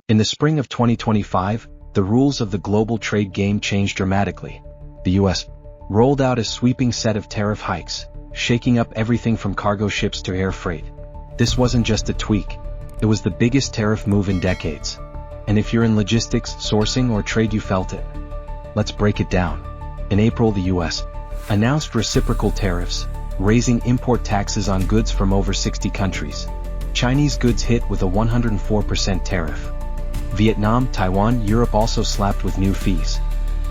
In the spring of 2025, the rules of the global trade game changed dramatically. The US rolled out a sweeping set of tariff hikes, shaking up everything from cargo ships to air freight. This wasn't just a tweak. It was the biggest tariff move in decades. And if you're in logistics, sourcing, or trade, you felt it. Let's break it down. In April, the US announced reciprocal tariffs, raising import taxes on goods from over 60 countries. Chinese goods hit with a 104% tariff. Vietnam, Taiwan, Europe also slapped with new fees.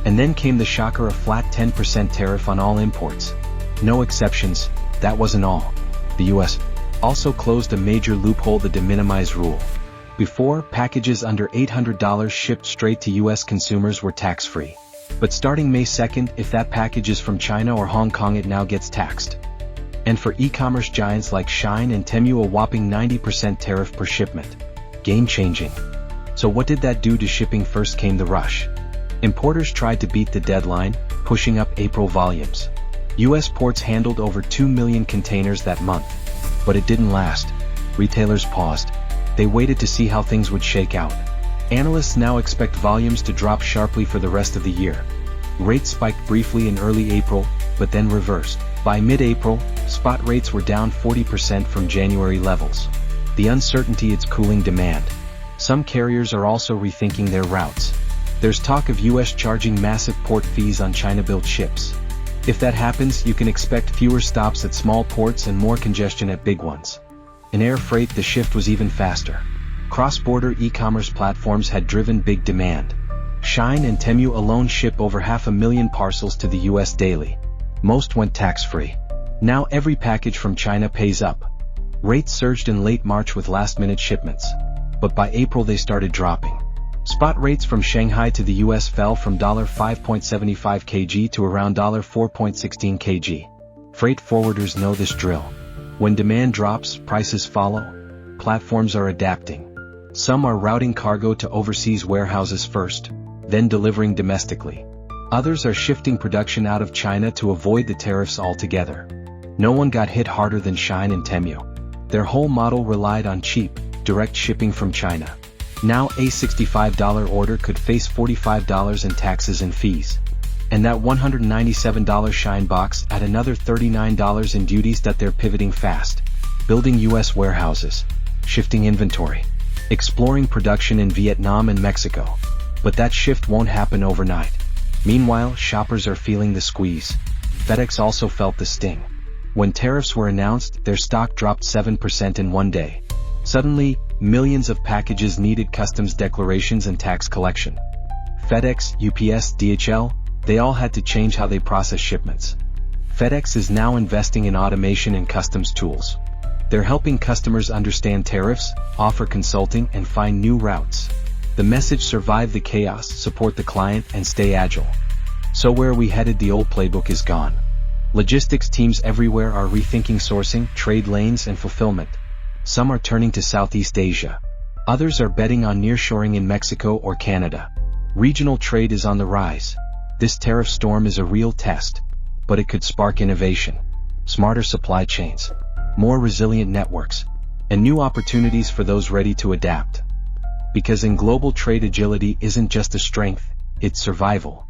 And then came the shocker, a flat 10% tariff on all imports. No exceptions. That wasn't all. The US also closed a major loophole, the de minimis rule. Before, packages under $800 shipped straight to US consumers were tax-free. But starting May 2nd, if that package is from China or Hong Kong, it now gets taxed. And for e-commerce giants like Shein and Temu, a whopping 90% tariff per shipment. Game-changing. So what did that do to shipping? First came the rush. Importers tried to beat the deadline, pushing up April volumes. US ports handled over 2 million containers that month. But it didn't last. Retailers paused. They waited to see how things would shake out. Analysts now expect volumes to drop sharply for the rest of the year. Rates spiked briefly in early April, but then reversed. By mid-April, spot rates were down 40% from January levels. The uncertainty is cooling demand. Some carriers are also rethinking their routes. There's talk of US charging massive port fees on China-built ships. If that happens, you can expect fewer stops at small ports and more congestion at big ones. In air freight, the shift was even faster. Cross-border e-commerce platforms had driven big demand. Shein and Temu alone ship over 500,000 parcels to the US daily. Most went tax-free. Now every package from China pays up. Rates surged in late March with last-minute shipments. But by April they started dropping. Spot rates from Shanghai to the US fell from $5.75 kg to around $4.16 kg. Freight forwarders know this drill. When demand drops, prices follow. Platforms are adapting. Some are routing cargo to overseas warehouses first, then delivering domestically. Others are shifting production out of China to avoid the tariffs altogether. No one got hit harder than Shein and Temu. Their whole model relied on cheap, direct shipping from China. Now a $65 order could face $45 in taxes and fees. And that $197 Shein box at another $39 in duties. That they're pivoting fast. Building US warehouses. Shifting inventory. Exploring production in Vietnam and Mexico. But that shift won't happen overnight. Meanwhile, shoppers are feeling the squeeze. FedEx also felt the sting. When tariffs were announced, their stock dropped 7% in one day. Suddenly, millions of packages needed customs declarations and tax collection. FedEx, UPS, DHL, they all had to change how they process shipments. FedEx is now investing in automation and customs tools. They're helping customers understand tariffs, offer consulting, and find new routes. The message: survive the chaos, support the client, and stay agile. So where are we headed? The old playbook is gone. Logistics teams everywhere are rethinking sourcing, trade lanes, and fulfillment. Some are turning to Southeast Asia. Others are betting on nearshoring in Mexico or Canada. Regional trade is on the rise. This tariff storm is a real test. But it could spark innovation. Smarter supply chains. More resilient networks. And new opportunities for those ready to adapt. Because in global trade, agility isn't just a strength, it's survival.